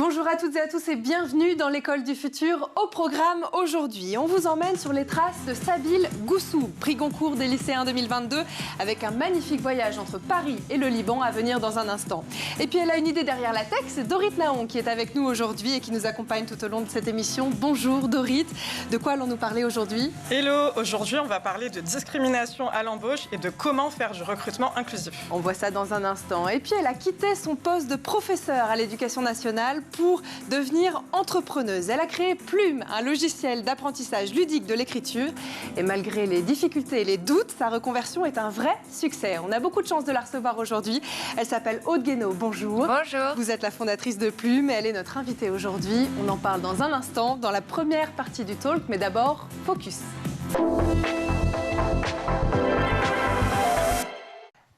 Bonjour à toutes et à tous et bienvenue dans l'école du futur. Au programme aujourd'hui, on vous emmène sur les traces de Sabile Goussou, prix Goncourt des lycéens 2022, avec un magnifique voyage entre Paris et le Liban à venir dans un instant. Et puis elle a une idée derrière la tech, c'est Dorit Naon qui est avec nous aujourd'hui et qui nous accompagne tout au long de cette émission. Bonjour Dorit, de quoi allons-nous parler aujourd'hui? Hello, aujourd'hui on va parler de discrimination à l'embauche et de comment faire du recrutement inclusif. On voit ça dans un instant. Et puis elle a quitté son poste de professeur à l'Éducation nationale pour devenir entrepreneuse. Elle a créé Plume, un logiciel d'apprentissage ludique de l'écriture. Et malgré les difficultés et les doutes, sa reconversion est un vrai succès. On a beaucoup de chance de la recevoir aujourd'hui. Elle s'appelle Aude Guénaud. Bonjour. Bonjour. Vous êtes la fondatrice de Plume et elle est notre invitée aujourd'hui. On en parle dans un instant, dans la première partie du talk. Mais d'abord, focus.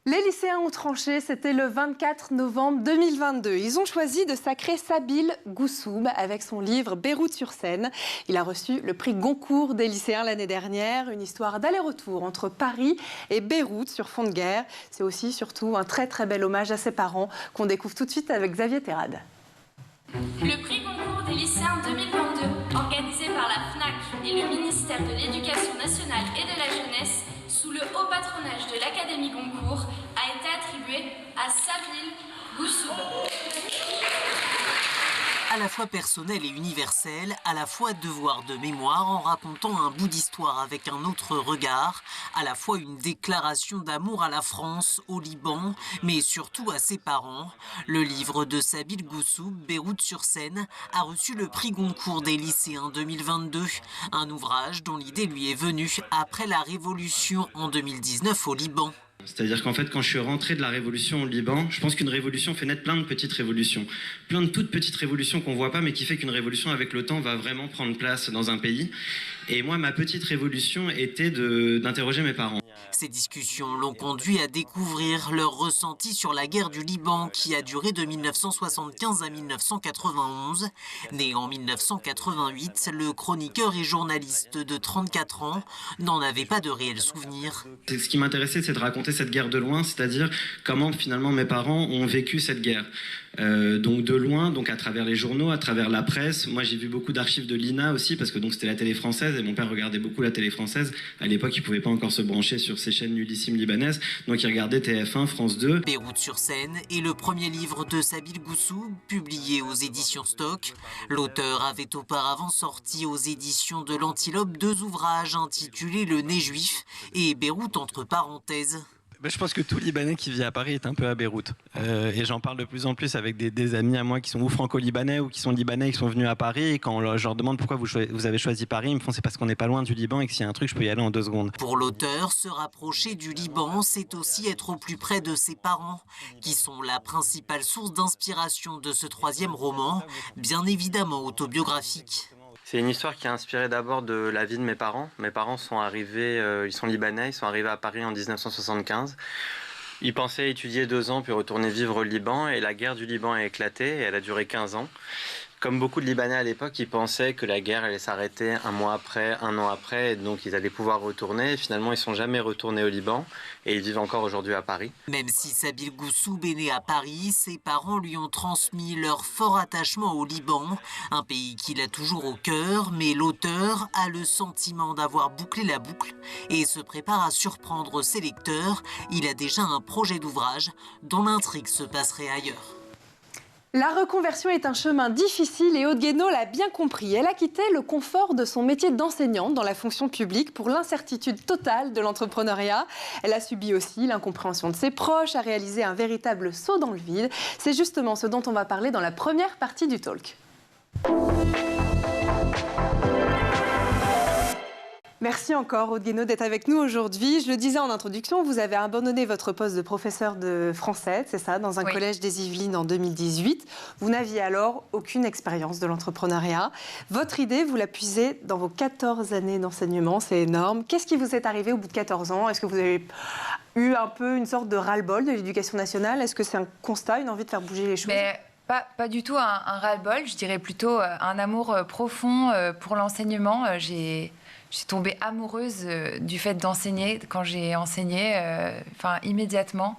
Les lycéens ont tranché, c'était le 24 novembre 2022. Ils ont choisi de sacrer Sabile Goussou avec son livre Beyrouth-sur-Seine. Il a reçu le prix Goncourt des lycéens l'année dernière. Une histoire d'aller-retour entre Paris et Beyrouth sur fond de guerre. C'est aussi surtout un très très bel hommage à ses parents qu'on découvre tout de suite avec Xavier Terrade. Le prix Goncourt des lycéens 2022, organisé par la FNAC et le ministère de l'Éducation nationale et de la jeunesse, sous le haut patronage de l'Académie Goncourt, a été attribué à Sabile Goussou. À la fois personnel et universel, à la fois devoir de mémoire en racontant un bout d'histoire avec un autre regard, à la fois une déclaration d'amour à la France, au Liban, mais surtout à ses parents. Le livre de Sabile Goussou, Beyrouth-sur-Seine, a reçu le prix Goncourt des lycéens 2022, un ouvrage dont l'idée lui est venue après la révolution en 2019 au Liban. C'est-à-dire qu'en fait, quand je suis rentré de la révolution au Liban, je pense qu'une révolution fait naître plein de petites révolutions. Plein de toutes petites révolutions qu'on ne voit pas, mais qui fait qu'une révolution, avec le temps, va vraiment prendre place dans un pays. Et moi, ma petite révolution était d'interroger mes parents. Ces discussions l'ont conduit à découvrir leur ressenti sur la guerre du Liban qui a duré de 1975 à 1991. Né en 1988, le chroniqueur et journaliste de 34 ans n'en avait pas de réel souvenir. Ce qui m'intéressait, c'est de raconter cette guerre de loin, c'est-à-dire comment finalement mes parents ont vécu cette guerre. Donc de loin, donc à travers les journaux, à travers la presse. Moi j'ai vu beaucoup d'archives de l'INA aussi parce que donc c'était la télé française et mon père regardait beaucoup la télé française. À l'époque il pouvait pas encore se brancher sur ces chaînes nullissimes libanaises, donc il regardait TF1, France 2. Beyrouth-sur-Seine est le premier livre de Sabile Goussou, publié aux éditions Stock. L'auteur avait auparavant sorti aux éditions de l'Antilope 2 ouvrages intitulés Le Nez Juif et Beyrouth entre parenthèses. Je pense que tout Libanais qui vit à Paris est un peu à Beyrouth. Et j'en parle de plus en plus avec des amis à moi qui sont ou franco-libanais ou qui sont libanais et qui sont venus à Paris. Et quand je leur demande pourquoi vous avez choisi Paris, ils me font c'est parce qu'on n'est pas loin du Liban et que s'il y a un truc, je peux y aller en 2 secondes. Pour l'auteur, se rapprocher du Liban, c'est aussi être au plus près de ses parents, qui sont la principale source d'inspiration de ce 3e roman, bien évidemment autobiographique. C'est une histoire qui est inspirée d'abord de la vie de mes parents. Mes parents sont arrivés, ils sont libanais, ils sont arrivés à Paris en 1975. Ils pensaient étudier 2 ans puis retourner vivre au Liban et la guerre du Liban a éclaté et elle a duré 15 ans. Comme beaucoup de Libanais à l'époque, ils pensaient que la guerre allait s'arrêter 1 mois après, 1 an après, et donc ils allaient pouvoir retourner. Et finalement, ils ne sont jamais retournés au Liban et ils vivent encore aujourd'hui à Paris. Même si Sabile Goussou est né à Paris, ses parents lui ont transmis leur fort attachement au Liban, un pays qu'il a toujours au cœur, mais l'auteur a le sentiment d'avoir bouclé la boucle et se prépare à surprendre ses lecteurs. Il a déjà un projet d'ouvrage dont l'intrigue se passerait ailleurs. La reconversion est un chemin difficile et Aude Guénaud l'a bien compris. Elle a quitté le confort de son métier d'enseignante dans la fonction publique pour l'incertitude totale de l'entrepreneuriat. Elle a subi aussi l'incompréhension de ses proches, a réalisé un véritable saut dans le vide. C'est justement ce dont on va parler dans la première partie du talk. Merci encore Aude Guénaud d'être avec nous aujourd'hui. Je le disais en introduction, vous avez abandonné votre poste de professeur de français, c'est ça, dans un collège des Yvelines en 2018. Vous n'aviez alors aucune expérience de l'entrepreneuriat. Votre idée, vous la puisez dans vos 14 années d'enseignement, c'est énorme. Qu'est-ce qui vous est arrivé au bout de 14 ans? Est-ce que vous avez eu un peu une sorte de ras-le-bol de l'éducation nationale? Est-ce que c'est un constat, une envie de faire bouger les choses? Pas du tout un ras-le-bol, je dirais plutôt un amour profond pour l'enseignement. Je suis tombée amoureuse du fait d'enseigner quand j'ai enseigné, immédiatement.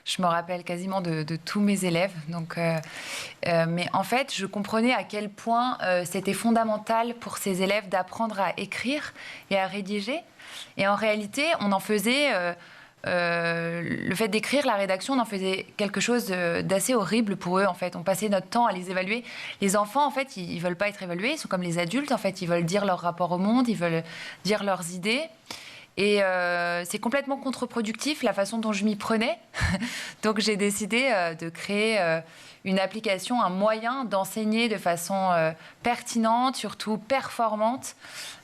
Je me rappelle quasiment de tous mes élèves. Donc, mais en fait, je comprenais à quel point c'était fondamental pour ces élèves d'apprendre à écrire et à rédiger. Et en réalité, on en faisait... le fait d'écrire, la rédaction, on en faisait quelque chose d'assez horrible pour eux, en fait. On passait notre temps à les évaluer. Les enfants, en fait, ils veulent pas être évalués. Ils sont comme les adultes, en fait. Ils veulent dire leur rapport au monde, ils veulent dire leurs idées. Et c'est complètement contre-productif la façon dont je m'y prenais. Donc j'ai décidé de créer une application, un moyen d'enseigner de façon pertinente, surtout performante,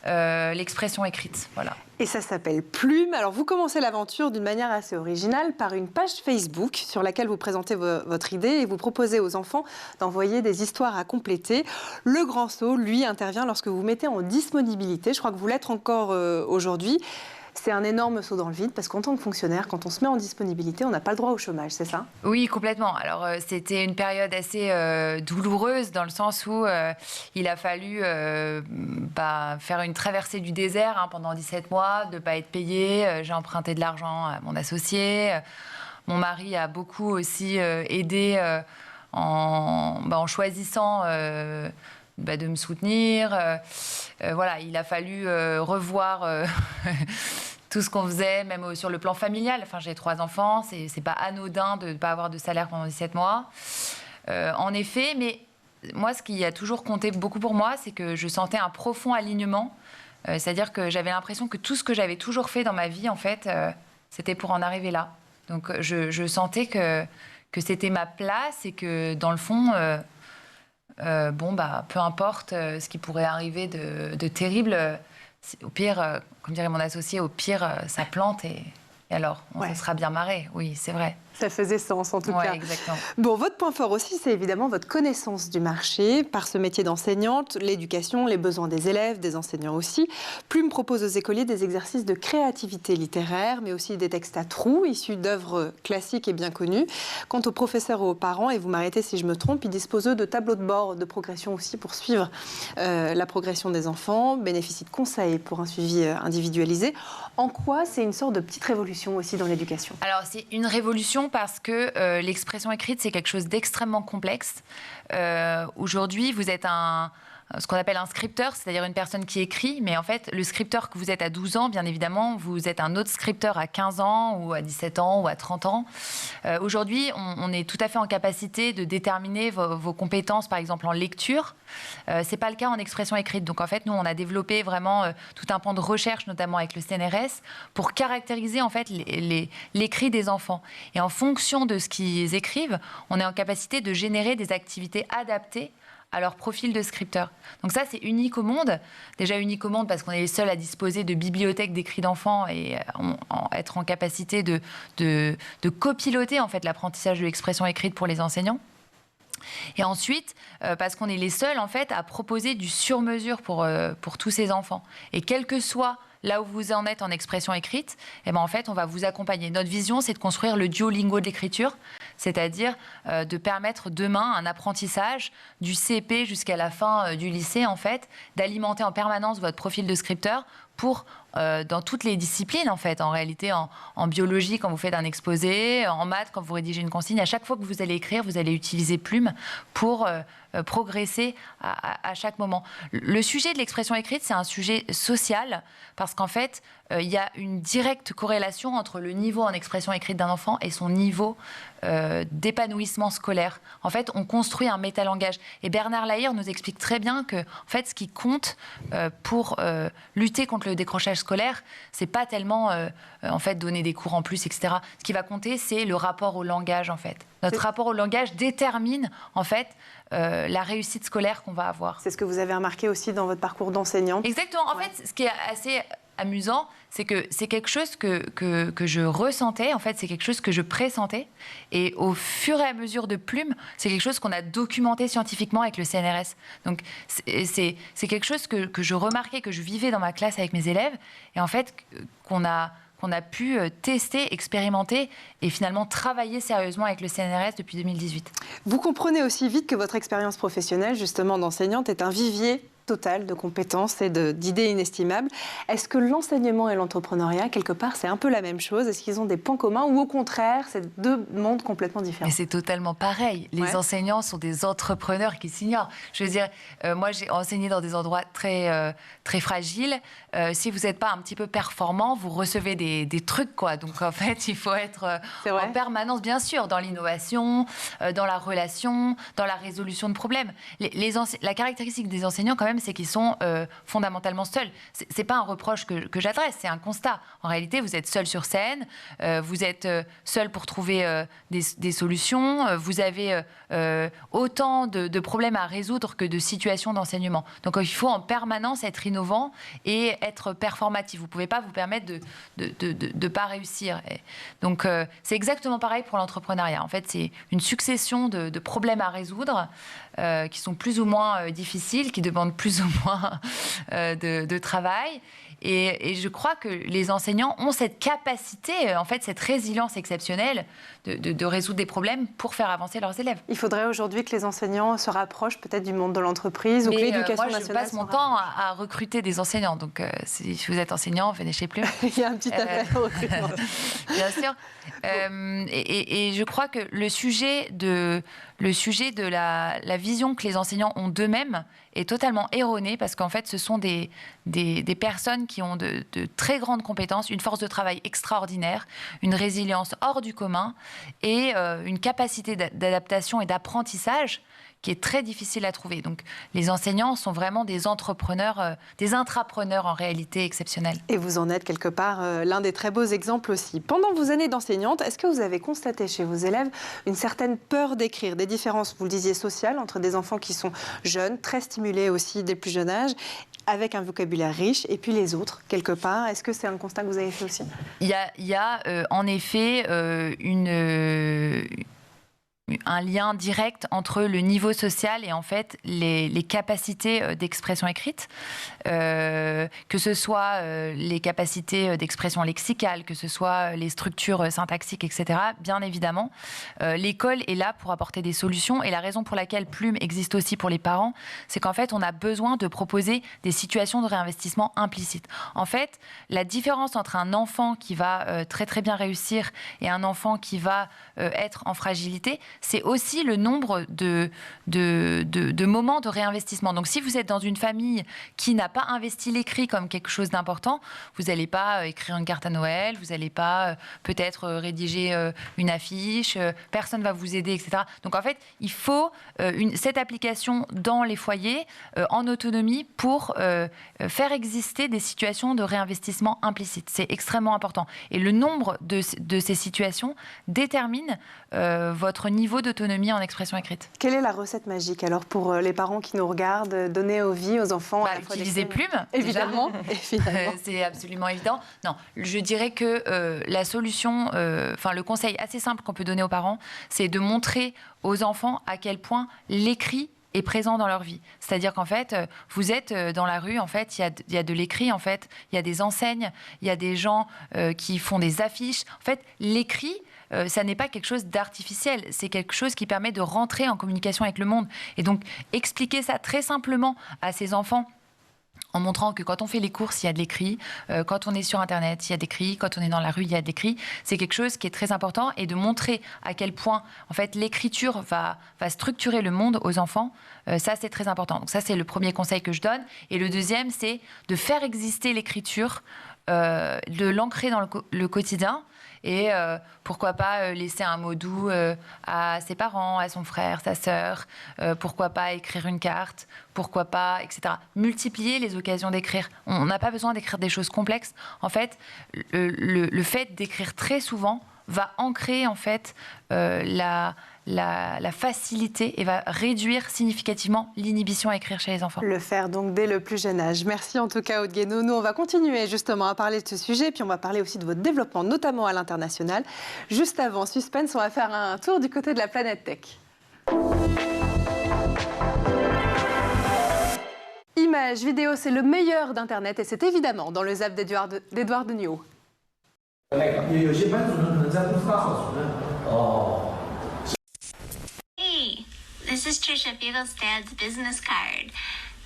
l'expression écrite. Voilà. Et ça s'appelle Plume. Alors vous commencez l'aventure d'une manière assez originale par une page Facebook sur laquelle vous présentez votre idée et vous proposez aux enfants d'envoyer des histoires à compléter. Le Grand Saut, lui, intervient lorsque vous mettez en disponibilité. Je crois que vous l'êtes encore aujourd'hui. C'est un énorme saut dans le vide parce qu'en tant que fonctionnaire, quand on se met en disponibilité, on n'a pas le droit au chômage, c'est ça? Oui, complètement. Alors, c'était une période assez douloureuse dans le sens où il a fallu faire une traversée du désert pendant 17 mois, de ne pas être payé. J'ai emprunté de l'argent à mon associé. Mon mari a beaucoup aussi aidé en choisissant... de me soutenir. Voilà, il a fallu revoir tout ce qu'on faisait, même sur le plan familial. Enfin, j'ai 3 enfants, c'est pas anodin de ne pas avoir de salaire pendant 17 mois. En effet, mais moi, ce qui a toujours compté beaucoup pour moi, c'est que je sentais un profond alignement. C'est-à-dire que j'avais l'impression que tout ce que j'avais toujours fait dans ma vie, en fait, c'était pour en arriver là. Donc, je sentais que c'était ma place et que, dans le fond... peu importe ce qui pourrait arriver de terrible, au pire, comme dirait mon associé, au pire, ça plante et alors, on se sera bien marré. Oui, c'est vrai. Ça faisait sens, en tout cas. Exactement. Bon, votre point fort aussi, c'est évidemment votre connaissance du marché par ce métier d'enseignante, l'éducation, les besoins des élèves, des enseignants aussi. Plume propose aux écoliers des exercices de créativité littéraire, mais aussi des textes à trous issus d'œuvres classiques et bien connues. Quant aux professeurs et aux parents, et vous m'arrêtez si je me trompe, ils disposent eux de tableaux de bord de progression aussi pour suivre la progression des enfants, bénéficient de conseils pour un suivi individualisé. En quoi c'est une sorte de petite révolution aussi dans l'éducation? Alors, c'est une révolution parce que l'expression écrite, c'est quelque chose d'extrêmement complexe. Aujourd'hui, vous êtes ce qu'on appelle un scripteur, c'est-à-dire une personne qui écrit, mais en fait, le scripteur que vous êtes à 12 ans, bien évidemment, vous êtes un autre scripteur à 15 ans, ou à 17 ans, ou à 30 ans. Aujourd'hui, on est tout à fait en capacité de déterminer vos compétences, par exemple, en lecture. C'est pas le cas en expression écrite. Donc, en fait, nous, on a développé vraiment tout un pan de recherche, notamment avec le CNRS, pour caractériser, en fait, l'écrit des enfants. Et en fonction de ce qu'ils écrivent, on est en capacité de générer des activités adaptées à leur profil de scripteur. Donc ça, c'est unique au monde. Déjà unique au monde parce qu'on est les seuls à disposer de bibliothèques d'écrits d'enfants et être en capacité de copiloter en fait l'apprentissage de l'expression écrite pour les enseignants. Et ensuite, parce qu'on est les seuls en fait à proposer du sur-mesure pour tous ces enfants. Et quel que soit là où vous en êtes en expression écrite, eh ben en fait, on va vous accompagner. Notre vision, c'est de construire le Duolingo de l'écriture, c'est-à-dire de permettre demain un apprentissage du CP jusqu'à la fin du lycée, en fait, d'alimenter en permanence votre profil de scripteur pour, dans toutes les disciplines, en fait, en réalité, en biologie, quand vous faites un exposé, en maths, quand vous rédigez une consigne, à chaque fois que vous allez écrire, vous allez utiliser Plume pour progresser à chaque moment. Le sujet de l'expression écrite, c'est un sujet social, parce qu'en fait, il y a une directe corrélation entre le niveau en expression écrite d'un enfant et son niveau d'épanouissement scolaire. En fait, on construit un métalangage. Et Bernard Lahire nous explique très bien que, en fait, ce qui compte pour lutter contre le décrochage scolaire, c'est pas tellement en fait donner des cours en plus, etc. Ce qui va compter, c'est le rapport au langage, en fait. Notre rapport au langage détermine, en fait, la réussite scolaire qu'on va avoir. C'est ce que vous avez remarqué aussi dans votre parcours d'enseignante. Exactement. En fait, ce qui est assez amusant, c'est que c'est quelque chose que je ressentais, en fait, c'est quelque chose que je pressentais. Et au fur et à mesure de Plume, c'est quelque chose qu'on a documenté scientifiquement avec le CNRS. Donc, c'est quelque chose que je remarquais, que je vivais dans ma classe avec mes élèves, et en fait, qu'on a pu tester, expérimenter et finalement travailler sérieusement avec le CNRS depuis 2018. Vous comprenez aussi vite que votre expérience professionnelle, justement d'enseignante, est un vivier totale de compétences et d'idées inestimables. Est-ce que l'enseignement et l'entrepreneuriat, quelque part, c'est un peu la même chose? Est-ce qu'ils ont des points communs ou au contraire, c'est deux mondes complètement différents? Mais c'est totalement pareil. Les enseignants sont des entrepreneurs qui s'ignorent. Je veux dire, moi j'ai enseigné dans des endroits très, très fragiles. Si vous n'êtes pas un petit peu performant, vous recevez des trucs, quoi. Donc en fait, il faut être en permanence, bien sûr, dans l'innovation, dans la relation, dans la résolution de problèmes. La caractéristique des enseignants, quand même, c'est qu'ils sont fondamentalement seuls. C'est pas un reproche que j'adresse, c'est un constat. En réalité, vous êtes seul sur scène, vous êtes seul pour trouver des solutions, vous avez autant de problèmes à résoudre que de situations d'enseignement. Donc il faut en permanence être innovant et être performatif. Vous ne pouvez pas vous permettre de ne pas réussir. Donc c'est exactement pareil pour l'entrepreneuriat. En fait, c'est une succession de problèmes à résoudre qui sont plus ou moins difficiles, qui demandent plus ou moins de travail. Et je crois que les enseignants ont cette capacité, en fait, cette résilience exceptionnelle de résoudre des problèmes pour faire avancer leurs élèves. Il faudrait aujourd'hui que les enseignants se rapprochent peut-être du monde de l'entreprise ou que l'éducation nationale... Moi, je passe mon temps à recruter des enseignants. Donc, si vous êtes enseignant, venez chez Plume. Il y a un petit appel au recrutement. Bien sûr. Et je crois que le sujet de la vision que les enseignants ont d'eux-mêmes est totalement erroné parce qu'en fait, ce sont des personnes qui ont de très grandes compétences, une force de travail extraordinaire, une résilience hors du commun et une capacité d'adaptation et d'apprentissage qui est très difficile à trouver. Donc, les enseignants sont vraiment des entrepreneurs, des intrapreneurs en réalité exceptionnels. Et vous en êtes quelque part l'un des très beaux exemples aussi. Pendant vos années d'enseignante, est-ce que vous avez constaté chez vos élèves une certaine peur d'écrire, des différences, vous le disiez, sociales, entre des enfants qui sont jeunes, très stimulés aussi dès le plus jeune âge, avec un vocabulaire riche, et puis les autres, quelque part? Est-ce que c'est un constat que vous avez fait aussi? Il y a en effet un lien direct entre le niveau social et en fait les capacités d'expression écrite, que ce soit les capacités d'expression lexicale, que ce soit les structures syntaxiques, etc. Bien évidemment, l'école est là pour apporter des solutions et la raison pour laquelle Plume existe aussi pour les parents, c'est qu'en fait on a besoin de proposer des situations de réinvestissement implicites. En fait, la différence entre un enfant qui va très très bien réussir et un enfant qui va être en fragilité, c'est aussi le nombre de moments de réinvestissement. Donc, si vous êtes dans une famille qui n'a pas investi l'écrit comme quelque chose d'important, vous n'allez pas écrire une carte à Noël, vous n'allez pas peut-être rédiger une affiche, personne ne va vous aider, etc. Donc, en fait, il faut cette application dans les foyers en autonomie pour faire exister des situations de réinvestissement implicite. C'est extrêmement important. Et le nombre de ces situations détermine votre niveau d'autonomie en expression écrite. Quelle est la recette magique alors pour les parents qui nous regardent, donner vie aux enfants à la fois utiliser Plume, évidemment. C'est absolument évident. Non, je dirais que la solution, le conseil assez simple qu'on peut donner aux parents, c'est de montrer aux enfants à quel point l'écrit est présent dans leur vie. C'est-à-dire qu'en fait, vous êtes dans la rue, en fait, il y a de l'écrit, en fait, il y a des enseignes, il y a des gens qui font des affiches. En fait, l'écrit, ça n'est pas quelque chose d'artificiel, c'est quelque chose qui permet de rentrer en communication avec le monde. Et donc, expliquer ça très simplement à ces enfants, en montrant que quand on fait les courses, il y a de l'écrit, quand on est sur Internet, il y a d'écrit, quand on est dans la rue, il y a d'écrit. C'est quelque chose qui est très important et de montrer à quel point, en fait, l'écriture va structurer le monde aux enfants. Ça, c'est très important. Donc ça, c'est le premier conseil que je donne. Et le deuxième, c'est de faire exister l'écriture, de l'ancrer dans le quotidien. Et pourquoi pas laisser un mot doux à ses parents, à son frère, sa sœur, pourquoi pas écrire une carte, pourquoi pas, etc. Multiplier les occasions d'écrire. On n'a pas besoin d'écrire des choses complexes. En fait, le fait d'écrire très souvent va ancrer en fait la facilité et va réduire significativement l'inhibition à écrire chez les enfants. Le faire donc dès le plus jeune âge. Merci en tout cas Aude Guénaud. Nous on va continuer justement à parler de ce sujet, puis on va parler aussi de votre développement, notamment à l'international. Juste avant, suspense, on va faire un tour du côté de la planète tech. Images, vidéos, c'est le meilleur d'Internet et c'est évidemment dans le zap d'Edouard Deniau. Hey, this is Trisha Fiegelsdad's business card.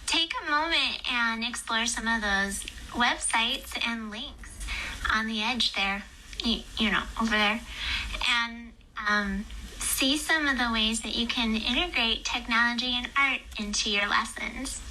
Take a a moment and explore some of those websites and links on the edge there, you know, over there, and see some of the ways that you can integrate technology and art into your lessons.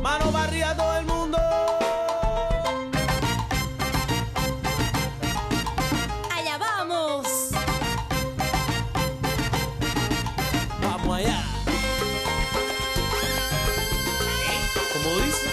Mano para arriba todo el mundo. Allá vamos. Vamos allá. ¿Cómo dice?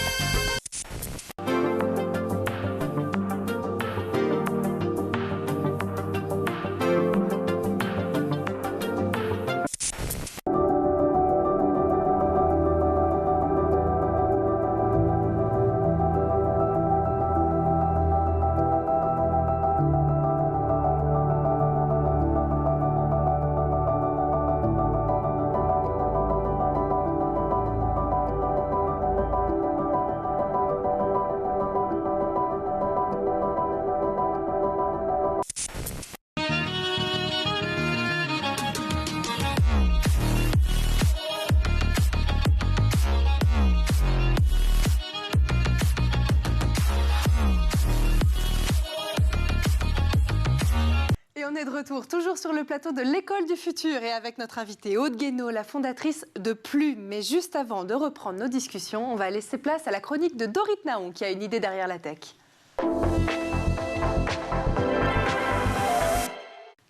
On est de retour, toujours sur le plateau de l'École du Futur et avec notre invitée Aude Guénaud, la fondatrice de Plume. Mais juste avant de reprendre nos discussions, on va laisser place à la chronique de Dorit Naon qui a une idée derrière la tech.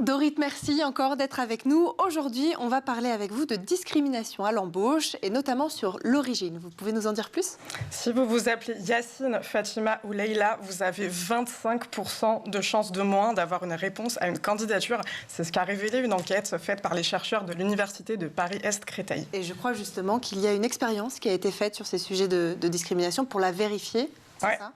Dorit, merci encore d'être avec nous. Aujourd'hui, on va parler avec vous de discrimination à l'embauche et notamment sur l'origine. Vous pouvez nous en dire plus ? Si vous vous appelez Yacine, Fatima ou Leïla, vous avez 25% de chances de moins d'avoir une réponse à une candidature. C'est ce qu'a révélé une enquête faite par les chercheurs de l'Université de Paris-Est-Créteil. Et je crois justement qu'il y a une expérience qui a été faite sur ces sujets de discrimination pour la vérifier. Ouais. Ça ?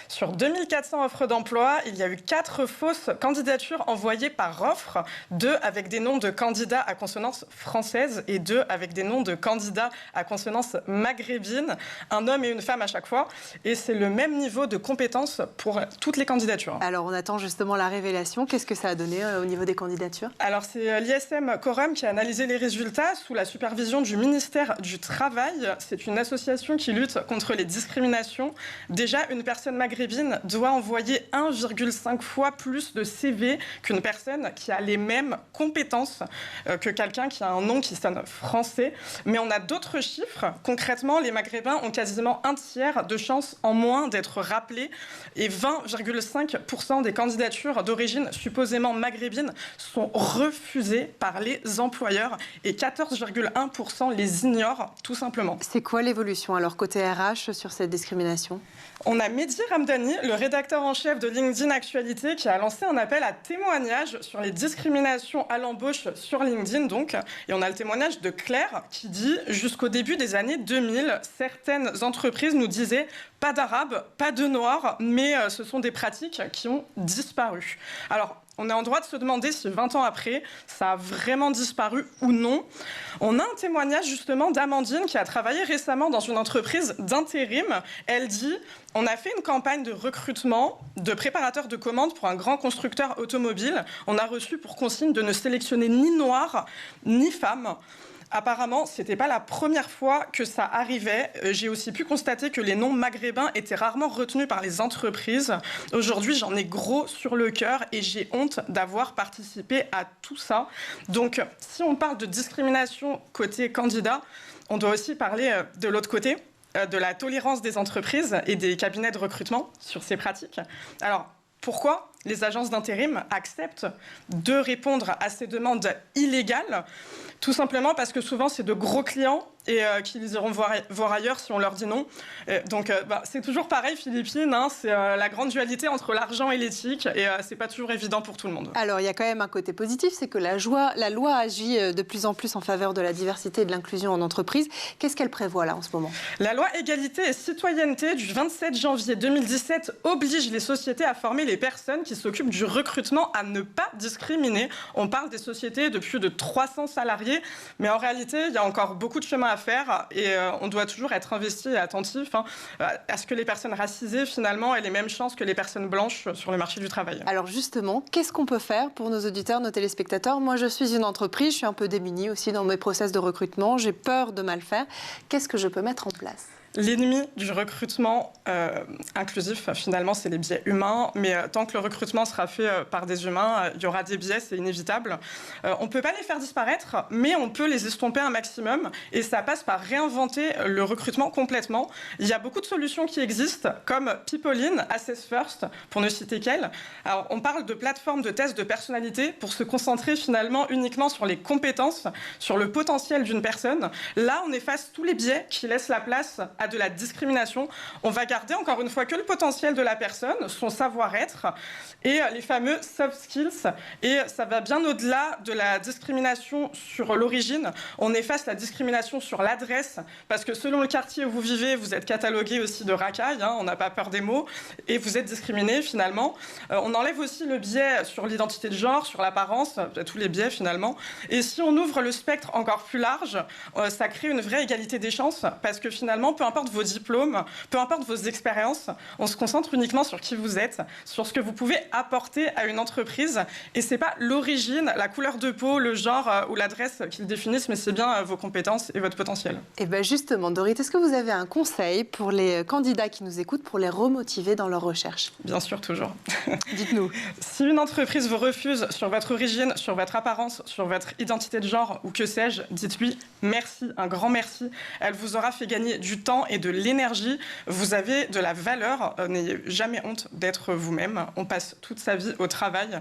Sur 2400 offres d'emploi, il y a eu 4 fausses candidatures envoyées par offre, 2 avec des noms de candidats à consonance française et 2 avec des noms de candidats à consonance maghrébine, un homme et une femme à chaque fois. Et c'est le même niveau de compétence pour toutes les candidatures. Alors on attend justement la révélation. Qu'est-ce que ça a donné au niveau des candidatures ? Alors c'est l'ISM Quorum qui a analysé les résultats sous la supervision du ministère du Travail. C'est une association qui lutte contre les discriminations. Déjà, une personne maghrébine doit envoyer 1,5 fois plus de CV qu'une personne qui a les mêmes compétences que quelqu'un qui a un nom qui sonne français. Mais on a d'autres chiffres. Concrètement, les Maghrébins ont quasiment un tiers de chances en moins d'être rappelés et 20,5% des candidatures d'origine supposément maghrébine sont refusées par les employeurs et 14,1% les ignorent tout simplement. C'est quoi l'évolution alors côté RH sur cette discrimination ? On a Mehdi Ramdani, le rédacteur en chef de LinkedIn Actualité, qui a lancé un appel à témoignage sur les discriminations à l'embauche sur LinkedIn. Donc. Et on a le témoignage de Claire qui dit « Jusqu'au début des années 2000, certaines entreprises nous disaient « pas d'arabe, pas de noir, mais ce sont des pratiques qui ont disparu ». Alors, on est en droit de se demander si 20 ans après, ça a vraiment disparu ou non. On a un témoignage justement d'Amandine qui a travaillé récemment dans une entreprise d'intérim. Elle dit « On a fait une campagne de recrutement de préparateurs de commandes pour un grand constructeur automobile. On a reçu pour consigne de ne sélectionner ni noirs ni femmes. » Apparemment, ce n'était pas la première fois que ça arrivait. J'ai aussi pu constater que les noms maghrébins étaient rarement retenus par les entreprises. Aujourd'hui, j'en ai gros sur le cœur et j'ai honte d'avoir participé à tout ça. Donc, si on parle de discrimination côté candidat, on doit aussi parler de l'autre côté, de la tolérance des entreprises et des cabinets de recrutement sur ces pratiques. Alors, pourquoi les agences d'intérim acceptent de répondre à ces demandes illégales ? Tout simplement parce que souvent, c'est de gros clients et qu'ils iront voir ailleurs si on leur dit non. Donc c'est toujours pareil, Philippine, hein, c'est la grande dualité entre l'argent et l'éthique, et c'est pas toujours évident pour tout le monde. Alors il y a quand même un côté positif, c'est que la loi agit de plus en plus en faveur de la diversité et de l'inclusion en entreprise. Qu'est-ce qu'elle prévoit là en ce moment? La loi égalité et citoyenneté du 27 janvier 2017 oblige les sociétés à former les personnes qui s'occupent du recrutement à ne pas discriminer. On parle des sociétés de plus de 300 salariés, mais en réalité, il y a encore beaucoup de chemin à faire, et on doit toujours être investi et attentif à ce que les personnes racisées, finalement, aient les mêmes chances que les personnes blanches sur le marché du travail. Alors justement, qu'est-ce qu'on peut faire pour nos auditeurs, nos téléspectateurs? Moi, je suis une entreprise, je suis un peu démunie aussi dans mes process de recrutement, j'ai peur de mal faire. Qu'est-ce que je peux mettre en place? L'ennemi du recrutement inclusif, finalement, c'est les biais humains. Mais tant que le recrutement sera fait par des humains, il y aura des biais, c'est inévitable. On ne peut pas les faire disparaître, mais on peut les estomper un maximum. Et ça passe par réinventer le recrutement complètement. Il y a beaucoup de solutions qui existent, comme Peoplein, Assess First, pour ne citer qu'elle. Alors, on parle de plateformes de tests de personnalité pour se concentrer finalement uniquement sur les compétences, sur le potentiel d'une personne. Là, on efface tous les biais qui laissent la place à de la discrimination. On va garder encore une fois que le potentiel de la personne, son savoir-être et les fameux soft skills. Et ça va bien au-delà de la discrimination sur l'origine. On efface la discrimination sur l'adresse, parce que selon le quartier où vous vivez, vous êtes catalogué aussi de racaille, hein, on n'a pas peur des mots, et vous êtes discriminé finalement. On enlève aussi le biais sur l'identité de genre, sur l'apparence, tous les biais finalement. Et si on ouvre le spectre encore plus large, ça crée une vraie égalité des chances, parce que finalement, peu importe vos diplômes, peu importe vos expériences, on se concentre uniquement sur qui vous êtes, sur ce que vous pouvez apporter à une entreprise. Et c'est pas l'origine, la couleur de peau, le genre ou l'adresse qui le définissent, mais c'est bien vos compétences et votre potentiel. Et bien justement, Dorit, est-ce que vous avez un conseil pour les candidats qui nous écoutent pour les remotiver dans leur recherche? Bien sûr, toujours. Dites-nous. Si une entreprise vous refuse sur votre origine, sur votre apparence, sur votre identité de genre ou que sais-je, dites-lui merci, un grand merci. Elle vous aura fait gagner du temps et de l'énergie. Vous avez de la valeur. N'ayez jamais honte d'être vous-même. On passe toute sa vie au travail.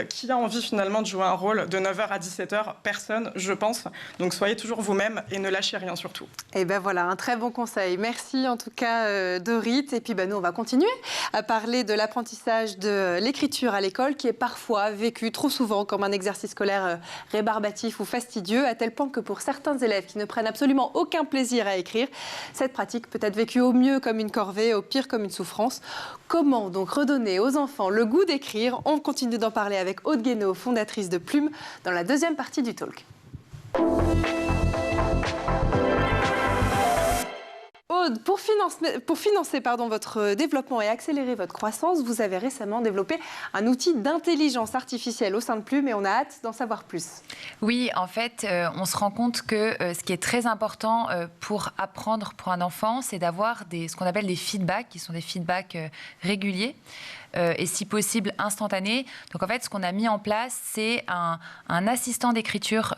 Qui a envie finalement de jouer un rôle de 9h à 17h? Personne, je pense. Donc soyez toujours vous-même et ne lâchez rien surtout. Et ben voilà, un très bon conseil. Merci en tout cas Dorit. Et puis nous on va continuer à parler de l'apprentissage de l'écriture à l'école, qui est parfois vécu trop souvent comme un exercice scolaire rébarbatif ou fastidieux, à tel point que pour certains élèves qui ne prennent absolument aucun plaisir à écrire, cette pratique peut être vécue au mieux comme une corvée, au pire comme une souffrance. Comment donc redonner aux enfants le goût d'écrire? On continue d'en parler avec Aude Guénaud, fondatrice de Plume, dans la deuxième partie du talk. Aude, pour financer votre développement et accélérer votre croissance, vous avez récemment développé un outil d'intelligence artificielle au sein de Plume, et on a hâte d'en savoir plus. Oui, en fait, on se rend compte que ce qui est très important pour apprendre pour un enfant, c'est d'avoir ce qu'on appelle des feedbacks, qui sont des feedbacks réguliers. Et si possible instantané. Donc en fait, ce qu'on a mis en place, c'est un assistant d'écriture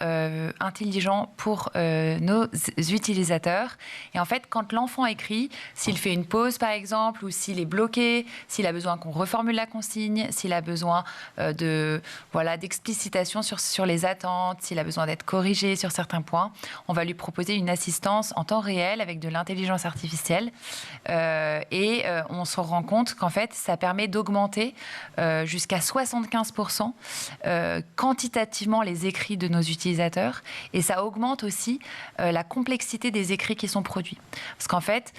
intelligent pour nos utilisateurs. Et en fait, quand l'enfant écrit, s'il fait une pause par exemple, ou s'il est bloqué, s'il a besoin qu'on reformule la consigne, s'il a besoin d'explicitation sur les attentes, s'il a besoin d'être corrigé sur certains points, on va lui proposer une assistance en temps réel avec de l'intelligence artificielle. On se rend compte qu'en fait, ça permet d'augmenter jusqu'à 75% quantitativement les écrits de nos utilisateurs, et ça augmente aussi la complexité des écrits qui sont produits. Parce qu'en fait,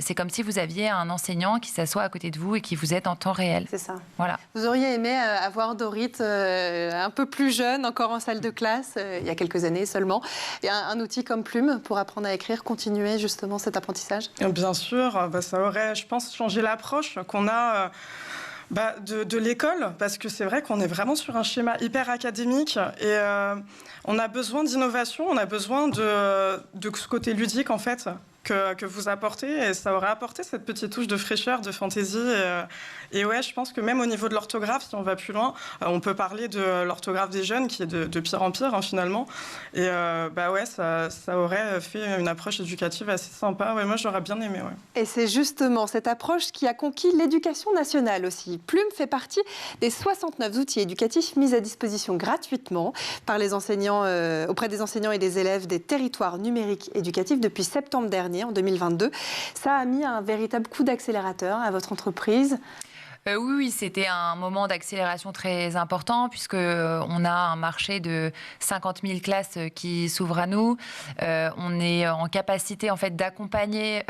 c'est comme si vous aviez un enseignant qui s'assoit à côté de vous et qui vous aide en temps réel. C'est ça. Voilà. Vous auriez aimé avoir Dorit un peu plus jeune, encore en salle de classe, il y a quelques années seulement, et un outil comme Plume pour apprendre à écrire, continuer justement cet apprentissage? Bien sûr, ça aurait, je pense, changé l'approche qu'on a de l'école, parce que c'est vrai qu'on est vraiment sur un schéma hyper académique, et on a besoin d'innovation, on a besoin de ce côté ludique en fait que vous apportez, et ça aurait apporté cette petite touche de fraîcheur, de fantaisie. Et ouais, je pense que même au niveau de l'orthographe, si on va plus loin, on peut parler de l'orthographe des jeunes, qui est de pire en pire, finalement. Et ouais, ça aurait fait une approche éducative assez sympa. Ouais, moi, j'aurais bien aimé. Ouais. Et c'est justement cette approche qui a conquis l'éducation nationale aussi. Plume fait partie des 69 outils éducatifs mis à disposition gratuitement par les enseignants, auprès des enseignants et des élèves des territoires numériques éducatifs depuis septembre dernier, en 2022. Ça a mis un véritable coup d'accélérateur à votre entreprise. Oui, c'était un moment d'accélération très important puisque on a un marché de 50 000 classes qui s'ouvre à nous. On est en capacité en fait d'accompagner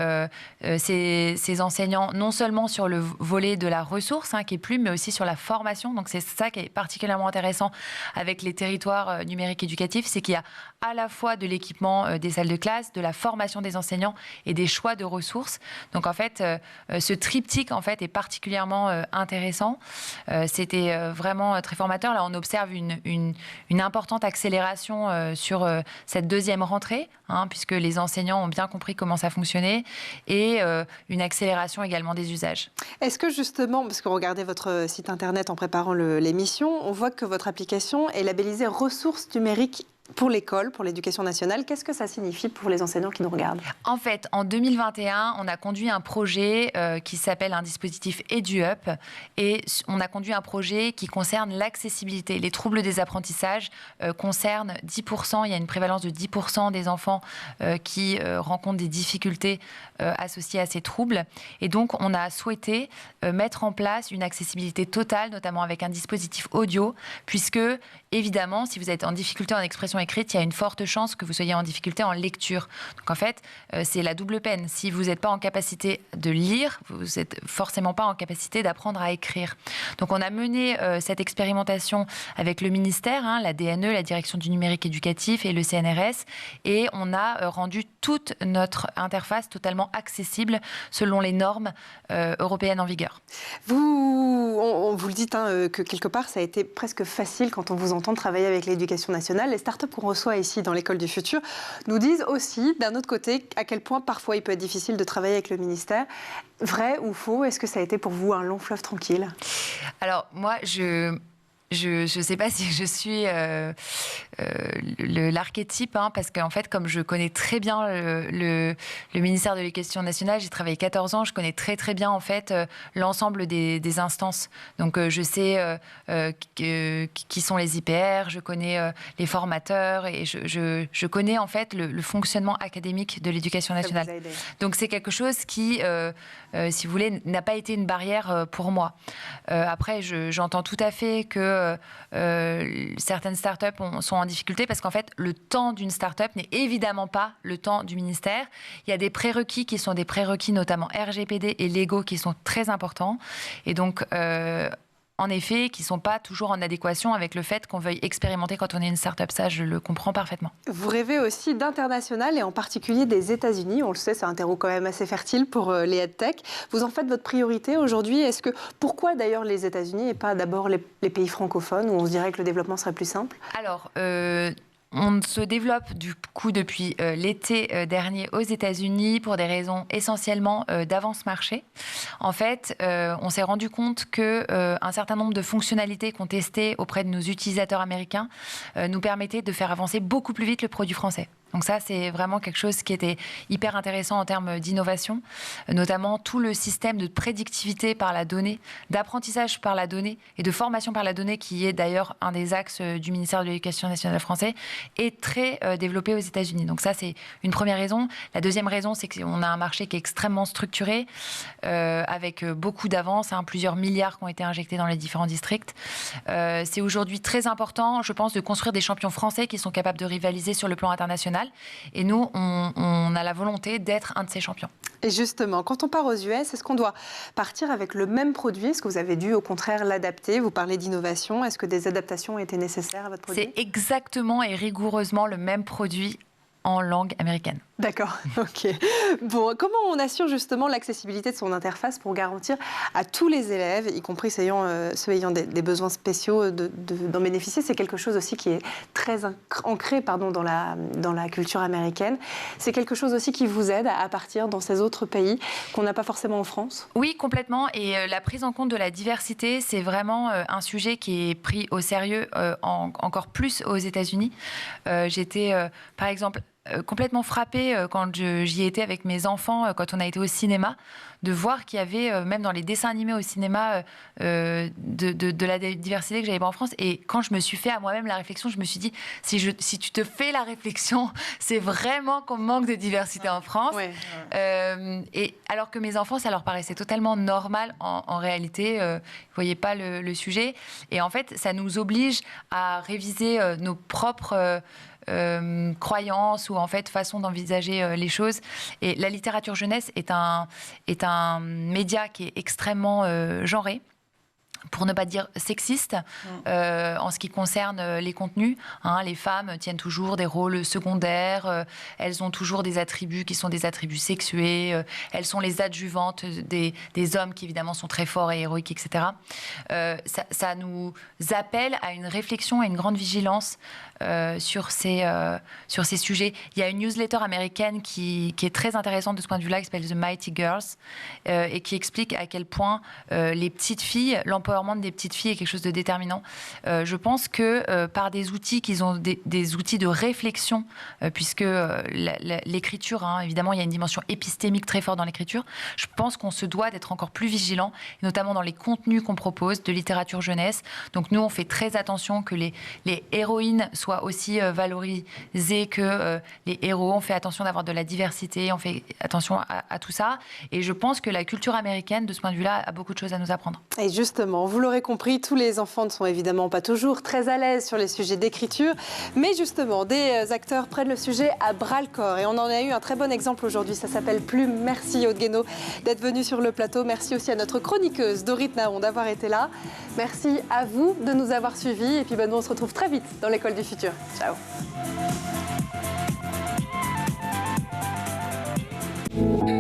ces enseignants non seulement sur le volet de la ressource qui est Plume, mais aussi sur la formation. Donc c'est ça qui est particulièrement intéressant avec les territoires numériques éducatifs, c'est qu'il y a à la fois de l'équipement des salles de classe, de la formation des enseignants et des choix de ressources. Donc en fait, ce triptyque en fait est particulièrement intéressant. C'était vraiment très formateur. Là, on observe une importante accélération sur cette deuxième rentrée, puisque les enseignants ont bien compris comment ça fonctionnait, et une accélération également des usages. Est-ce que justement, parce que regardez votre site internet en préparant l'émission, on voit que votre application est labellisée ressources numériques pour l'école, pour l'éducation nationale. Qu'est-ce que ça signifie pour les enseignants qui nous regardent? En fait, en 2021, on a conduit un projet qui s'appelle un dispositif EduUp, et on a conduit un projet qui concerne l'accessibilité. Les troubles des apprentissages concernent 10%, il y a une prévalence de 10% des enfants qui rencontrent des difficultés associées à ces troubles. Et donc, on a souhaité mettre en place une accessibilité totale, notamment avec un dispositif audio, puisque, évidemment, si vous êtes en difficulté en expression écrite, il y a une forte chance que vous soyez en difficulté en lecture. Donc en fait, c'est la double peine. Si vous n'êtes pas en capacité de lire, vous n'êtes forcément pas en capacité d'apprendre à écrire. Donc on a mené cette expérimentation avec le ministère, la DNE, la Direction du numérique éducatif, et le CNRS, et on a rendu toute notre interface totalement accessible selon les normes européennes en vigueur. Vous le dites que quelque part, ça a été presque facile quand on vous entend travailler avec l'éducation nationale. Les startups qu'on reçoit ici dans l'école du futur nous disent aussi, d'un autre côté, à quel point parfois il peut être difficile de travailler avec le ministère. Vrai ou faux? Est-ce que ça a été pour vous un long fleuve tranquille? Alors moi, je ne sais pas si je suis l'archétype, parce qu'en fait, comme je connais très bien le ministère de l'Éducation nationale, j'ai travaillé 14 ans, je connais très très bien en fait l'ensemble des instances. Donc je sais qui sont les IPR, je connais les formateurs, et je connais en fait le fonctionnement académique de l'Éducation nationale. Donc c'est quelque chose qui, si vous voulez, n'a pas été une barrière pour moi. Après, j'entends tout à fait que certaines startups sont en difficulté parce qu'en fait, le temps d'une startup n'est évidemment pas le temps du ministère. Il y a des prérequis qui sont des prérequis notamment RGPD et légaux qui sont très importants. Et donc, en effet, qui ne sont pas toujours en adéquation avec le fait qu'on veuille expérimenter quand on est une start-up. Ça, je le comprends parfaitement. Vous rêvez aussi d'international, et en particulier des États-Unis. On le sait, c'est un terreau quand même assez fertile pour les EdTech. Vous en faites votre priorité aujourd'hui. Pourquoi d'ailleurs les États-Unis et pas d'abord les pays francophones, où on se dirait que le développement serait plus simple? Alors, on se développe du coup depuis l'été dernier aux États-Unis pour des raisons essentiellement d'avance marché. En fait, on s'est rendu compte qu'un certain nombre de fonctionnalités qu'on testait auprès de nos utilisateurs américains nous permettaient de faire avancer beaucoup plus vite le produit français. Donc ça, c'est vraiment quelque chose qui était hyper intéressant en termes d'innovation, notamment tout le système de prédictivité par la donnée, d'apprentissage par la donnée et de formation par la donnée, qui est d'ailleurs un des axes du ministère de l'Éducation nationale français, est très développé aux États-Unis. Donc ça, c'est une première raison. La deuxième raison, c'est qu'on a un marché qui est extrêmement structuré, avec beaucoup d'avance, plusieurs milliards qui ont été injectés dans les différents districts. C'est aujourd'hui très important, je pense, de construire des champions français qui sont capables de rivaliser sur le plan international. Et nous, on a la volonté d'être un de ces champions. Et justement, quand on part aux US, est-ce qu'on doit partir avec le même produit? Est-ce que vous avez dû, au contraire, l'adapter? Vous parlez d'innovation. Est-ce que des adaptations étaient nécessaires à votre produit? C'est exactement et rigoureusement le même produit en langue américaine. D'accord, ok. Bon, comment on assure justement l'accessibilité de son interface pour garantir à tous les élèves, y compris ceux ayant des besoins spéciaux, d'en bénéficier? C'est quelque chose aussi qui est très ancré dans la culture américaine. C'est quelque chose aussi qui vous aide à partir dans ces autres pays qu'on n'a pas forcément en France? Oui, complètement. Et la prise en compte de la diversité, c'est vraiment un sujet qui est pris au sérieux encore plus aux États-Unis. J'étais, par exemple, complètement frappée quand j'y étais avec mes enfants, quand on a été au cinéma, de voir qu'il y avait, même dans les dessins animés au cinéma, de la diversité que j'avais pas en France. Et quand je me suis fait à moi-même la réflexion, je me suis dit, si tu te fais la réflexion, c'est vraiment qu'on manque de diversité en France. Ouais. Et alors que mes enfants, ça leur paraissait totalement normal en réalité. Ils ne voyaient pas le sujet. Et en fait, ça nous oblige à réviser nos propres croyances ou en fait façon d'envisager les choses. Et la littérature jeunesse est un média qui est extrêmement genré, pour ne pas dire sexiste, en ce qui concerne les contenus. Les femmes tiennent toujours des rôles secondaires, elles ont toujours des attributs qui sont des attributs sexués, elles sont les adjuvantes des hommes qui évidemment sont très forts et héroïques, etc. Ça nous appelle à une réflexion et une grande vigilance sur ces sujets. Il y a une newsletter américaine qui est très intéressante de ce point de vue-là, qui s'appelle The Mighty Girls, et qui explique à quel point les petites filles, l'empowerment des petites filles est quelque chose de déterminant. Je pense que par des outils qu'ils ont des outils de réflexion, puisque l'écriture, évidemment, il y a une dimension épistémique très forte dans l'écriture. Je pense qu'on se doit d'être encore plus vigilant, notamment dans les contenus qu'on propose de littérature jeunesse. Donc nous, on fait très attention que les héroïnes soient aussi valorisées que les héros. On fait attention d'avoir de la diversité, on fait attention à tout ça. Et je pense que la culture américaine, de ce point de vue-là, a beaucoup de choses à nous apprendre. Et justement, vous l'aurez compris, tous les enfants ne sont évidemment pas toujours très à l'aise sur les sujets d'écriture, mais justement, des acteurs prennent le sujet à bras-le-corps. Et on en a eu un très bon exemple aujourd'hui, ça s'appelle Plume. Merci Aude Guénaud d'être venue sur le plateau. Merci aussi à notre chroniqueuse Dorit Naon d'avoir été là. Merci à vous de nous avoir suivis. Et puis nous, on se retrouve très vite dans l'école du futur. Ciao. Thank you.